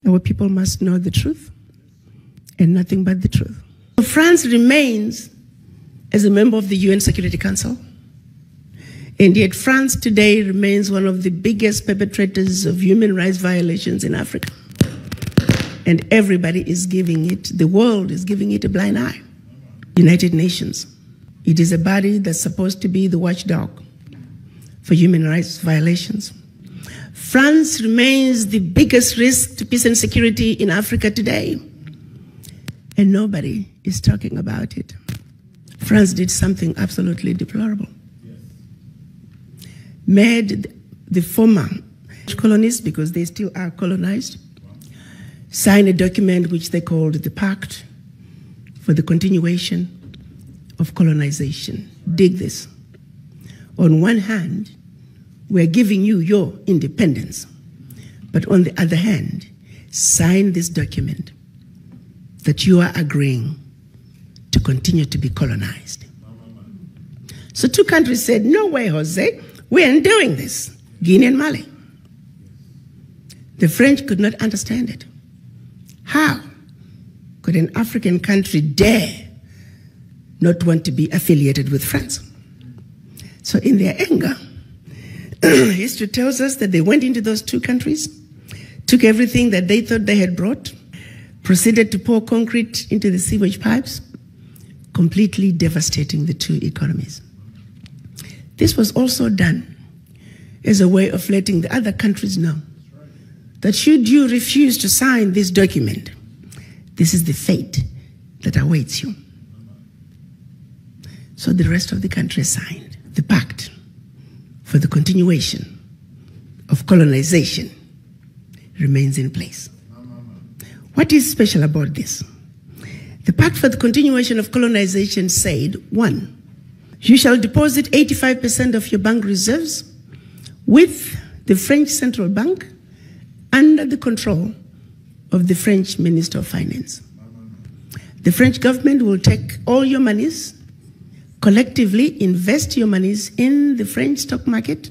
Our people must know the truth and nothing but the truth. France remains as a member of the UN Security Council, and yet France today remains one of the biggest perpetrators of human rights violations in Africa. And everybody is giving it, the world is giving it a blind eye. United Nations. It is a body that's supposed to be the watchdog for human rights violations. France remains the biggest risk to peace and security in Africa today, and nobody is talking about it. France did something absolutely deplorable. Made the former colonies, because they still are colonized, sign a document which they called the Pact for the Continuation of Colonization. Dig this. On one hand, we're giving you your independence, but on the other hand, sign this document that you are agreeing to continue to be colonized. So two countries said, no way, Jose, we aren't doing this, Guinea and Mali. The French could not understand it. How could an African country dare not want to be affiliated with France? So in their anger, history tells us that they went into those two countries, took everything that they thought they had brought, proceeded to pour concrete into the sewage pipes, completely devastating the two economies. This was also done as a way of letting the other countries know that should you refuse to sign this document, this is the fate that awaits you. So the rest of the country signed the Pact for the Continuation of Colonization remains in place. What is special about this? The Pact for the Continuation of Colonization said, 1, you shall deposit 85% of your bank reserves with the French Central Bank under the control of the French Minister of Finance. The French government will take all your monies, collectively invest your monies in the French stock market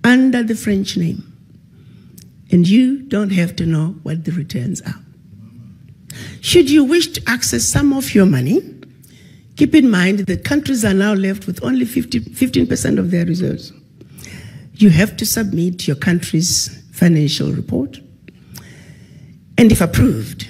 under the French name. And you don't have to know what the returns are. Should you wish to access some of your money, keep in mind that countries are now left with only 15% of their reserves. You have to submit your country's financial report, and if approved,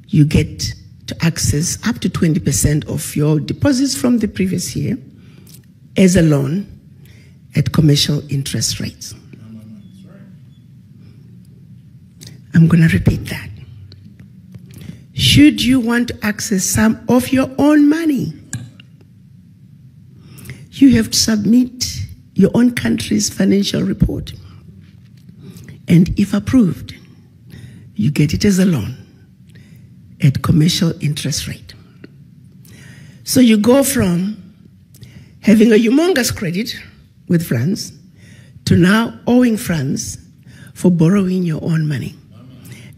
you get to access up to 20% of your deposits from the previous year as a loan at commercial interest rates. I'm going to repeat that. Should you want to access some of your own money, you have to submit your own country's financial report. And if approved, you get it as a loan at commercial interest rate. So you go from having a humongous credit with France to now owing France for borrowing your own money,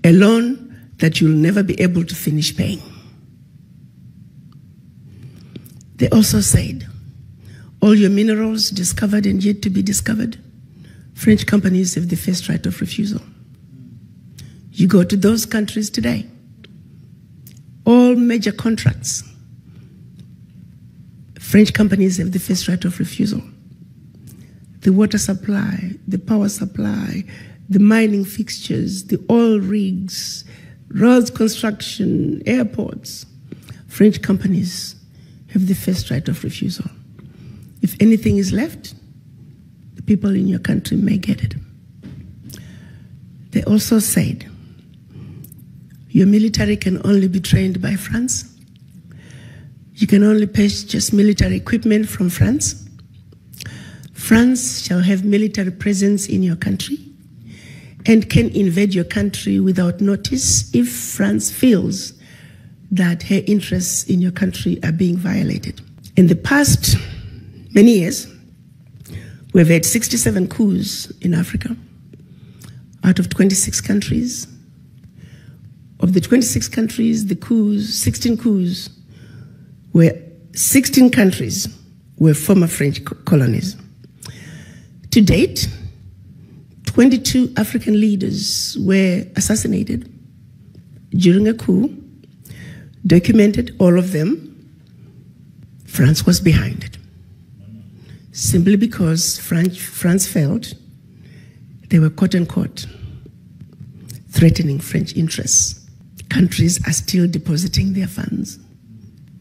a loan that you'll never be able to finish paying. They also said, all your minerals discovered and yet to be discovered, French companies have the first right of refusal. You go to those countries today, all major contracts, French companies have the first right of refusal. The water supply, the power supply, the mining fixtures, the oil rigs, roads construction, airports, French companies have the first right of refusal. If anything is left, the people in your country may get it. They also said, your military can only be trained by France. You can only purchase military equipment from France. France shall have military presence in your country and can invade your country without notice if France feels that her interests in your country are being violated. In the past many years, we've had 67 coups in Africa out of 26 countries. Of the 26 countries, the coups, 16 coups, were 16 countries were former French colonies. To date, 22 African leaders were assassinated during a coup, documented all of them. France was behind it, simply because France felt they were quote-unquote threatening French interests. Countries are still depositing their funds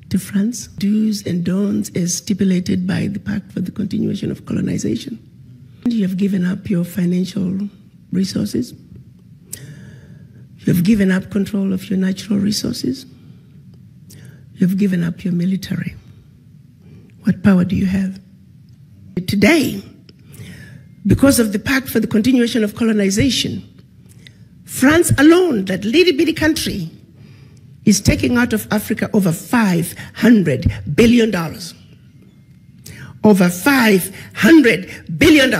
to France. Do's and don'ts as stipulated by the Pact for the Continuation of Colonization. You have given up your financial resources. You have given up control of your natural resources. You have given up your military. What power do you have? Today, because of the Pact for the Continuation of Colonization, France alone, that little bitty country, is taking out of Africa over $500 billion. Over $500 billion.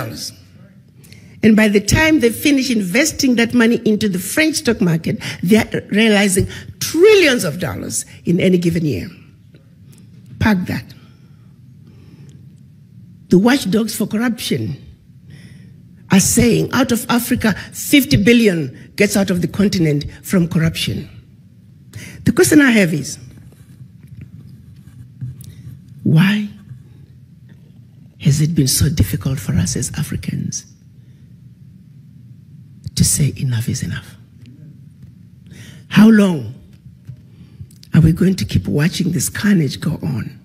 And by the time they finish investing that money into the French stock market, they are realizing trillions of dollars in any given year. Park that. The watchdogs for corruption are saying out of Africa, 50 billion gets out of the continent from corruption. The question I have is, why has it been so difficult for us as Africans to say enough is enough? How long are we going to keep watching this carnage go on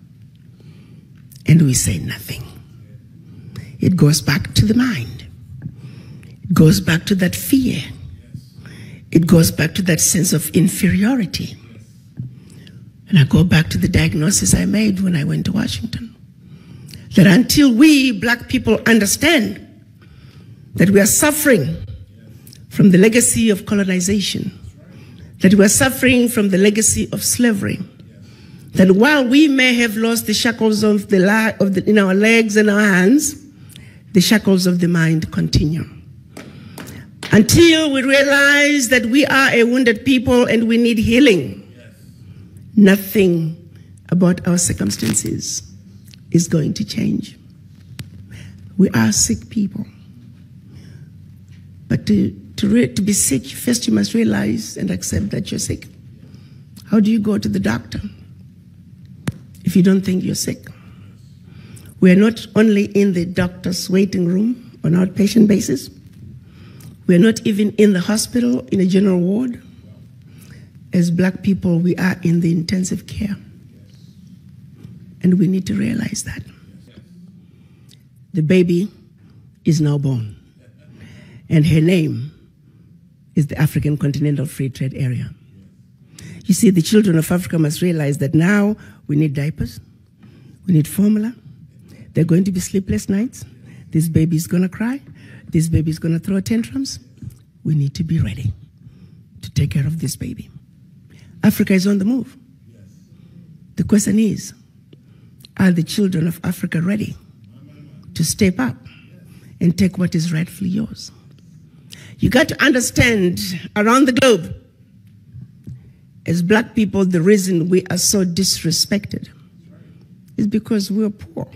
and we say nothing? It goes back to the mind. It goes back to that fear. It goes back to that sense of inferiority. And I go back to the diagnosis I made when I went to Washington. That until we black people understand that we are suffering from the legacy of colonization, that we are suffering from the legacy of slavery, that while we may have lost the shackles of in our legs and our hands, the shackles of the mind continue. Until we realize that we are a wounded people and we need healing, nothing about our circumstances is going to change. We are sick people. But to be sick, first you must realize and accept that you're sick. How do you go to the doctor if you don't think you're sick? We are not only in the doctor's waiting room on an outpatient basis. We are not even in the hospital in a general ward. As black people, we are in the intensive care. And we need to realize that. The baby is now born. And her name is the African Continental Free Trade Area. You see, the children of Africa must realize that now we need diapers, we need formula. There are going to be sleepless nights. This baby is going to cry. This baby is going to throw tantrums. We need to be ready to take care of this baby. Africa is on the move. The question is, are the children of Africa ready to step up and take what is rightfully yours? You got to understand, around the globe, as black people, the reason we are so disrespected is because we are poor.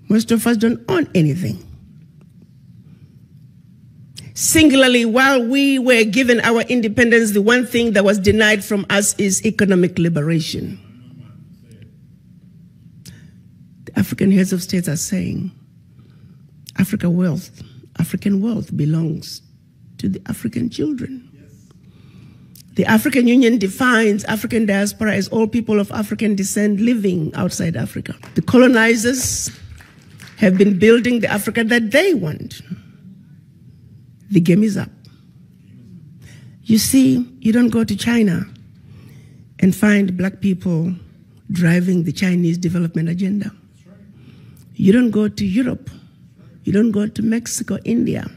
Most of us don't own anything. Singularly, while we were given our independence, the one thing that was denied from us is economic liberation. The African heads of states are saying African wealth belongs to the African children. The African Union defines African diaspora as all people of African descent living outside Africa. The colonizers have been building the Africa that they want. The game is up. You see, you don't go to China and find black people driving the Chinese development agenda. You don't go to Europe. You don't go to Mexico, India,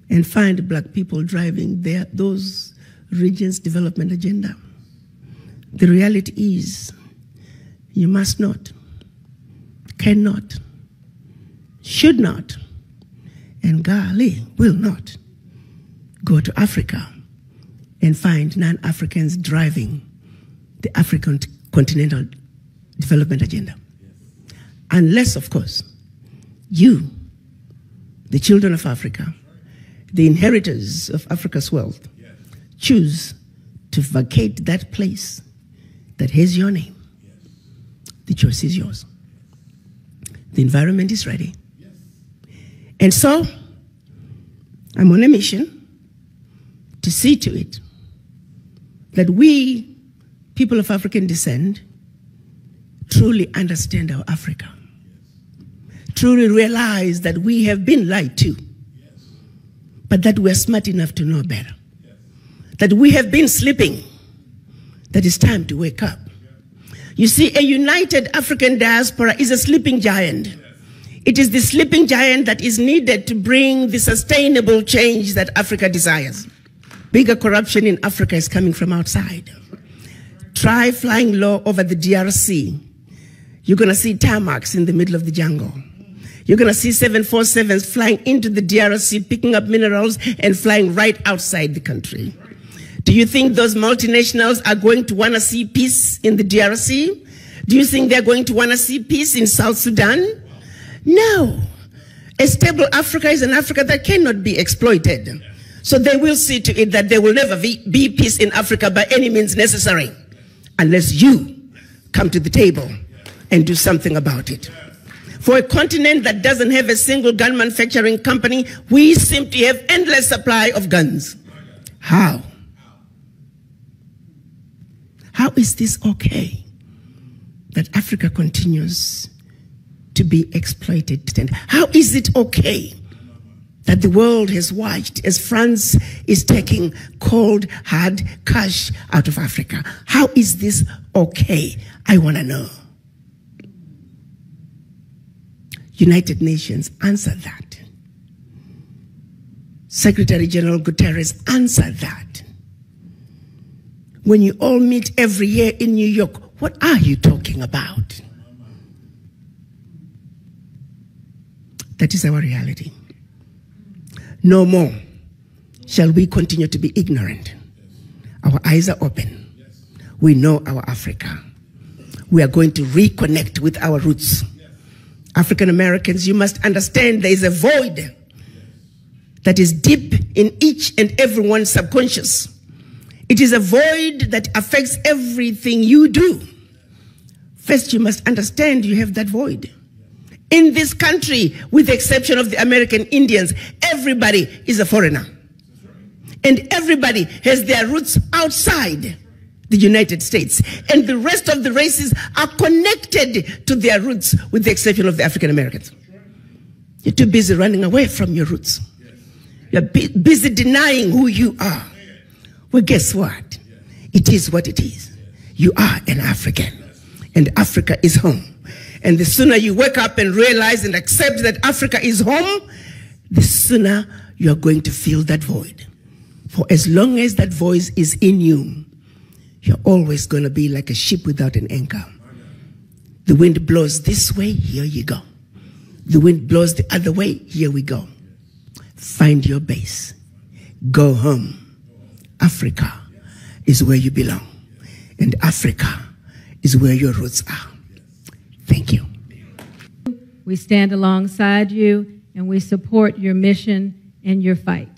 and find black people driving those regions' development agenda. The reality is, you must not, cannot, should not, and golly, will not go to Africa and find non-Africans driving the African continental development agenda. Unless, of course, you the children of Africa, the inheritors of Africa's wealth, choose to vacate that place that has your name, the choice is yours. The environment is ready. And so, I'm on a mission to see to it that we, people of African descent, truly understand our Africa, truly realize that we have been lied to, but that we're smart enough to know better, that we have been sleeping, that it's time to wake up. You see, a united African diaspora is a sleeping giant. It is the sleeping giant that is needed to bring the sustainable change that Africa desires. Bigger corruption in Africa is coming from outside. Try flying low over the DRC. You're going to see tarmacs in the middle of the jungle. You're going to see 747s flying into the DRC, picking up minerals and flying right outside the country. Do you think those multinationals are going to want to see peace in the DRC? Do you think they're going to want to see peace in South Sudan? No. A stable Africa is an Africa that cannot be exploited. So they will see to it that there will never be peace in Africa by any means necessary, unless you come to the table and do something about it. For a continent that doesn't have a single gun manufacturing company, we simply have endless supply of guns. How? How is this okay that Africa continues to be exploited? How is it okay that the world has watched as France is taking cold, hard cash out of Africa? How is this okay? I want to know. United Nations, answer that. Secretary General Guterres, answer that. When you all meet every year in New York, what are you talking about? That is our reality. No more shall we continue to be ignorant. Our eyes are open. We know our Africa. We are going to reconnect with our roots. African Americans, you must understand there is a void that is deep in each and everyone's subconscious. It is a void that affects everything you do. First, you must understand you have that void. In this country, with the exception of the American Indians, everybody is a foreigner. And everybody has their roots outside the United States. And the rest of the races are connected to their roots, with the exception of the African Americans. You're too busy running away from your roots. You're busy denying who you are. Well, guess what? It is what it is. You are an African, and Africa is home. And the sooner you wake up and realize and accept that Africa is home, the sooner you're going to fill that void. For as long as that voice is in you, you're always going to be like a ship without an anchor. The wind blows this way, here you go. The wind blows the other way, here we go. Find your base. Go home. Africa is where you belong. And Africa is where your roots are. Thank you. We stand alongside you and we support your mission and your fight.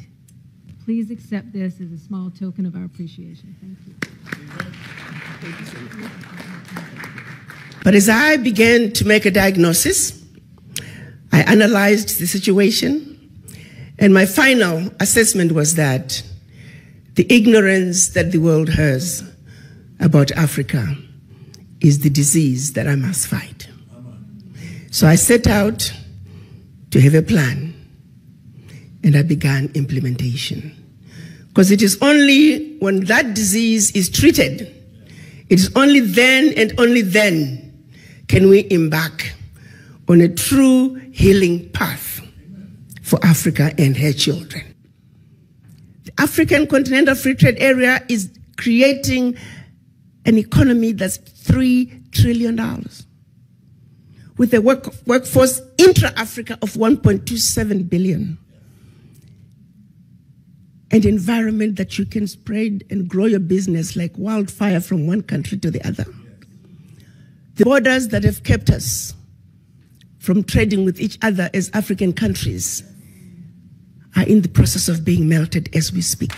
Please accept this as a small token of our appreciation. Thank you. But as I began to make a diagnosis, I analyzed the situation, and my final assessment was that the ignorance that the world has about Africa is the disease that I must fight. So I set out to have a plan, and I began implementation. Because it is only when that disease is treated, it is only then and only then can we embark on a true healing path for Africa and her children. The African Continental Free Trade Area is creating an economy that's $3 trillion with a workforce intra-Africa of 1.27 billion. An environment that you can spread and grow your business like wildfire from one country to the other. The borders that have kept us from trading with each other as African countries are in the process of being melted as we speak.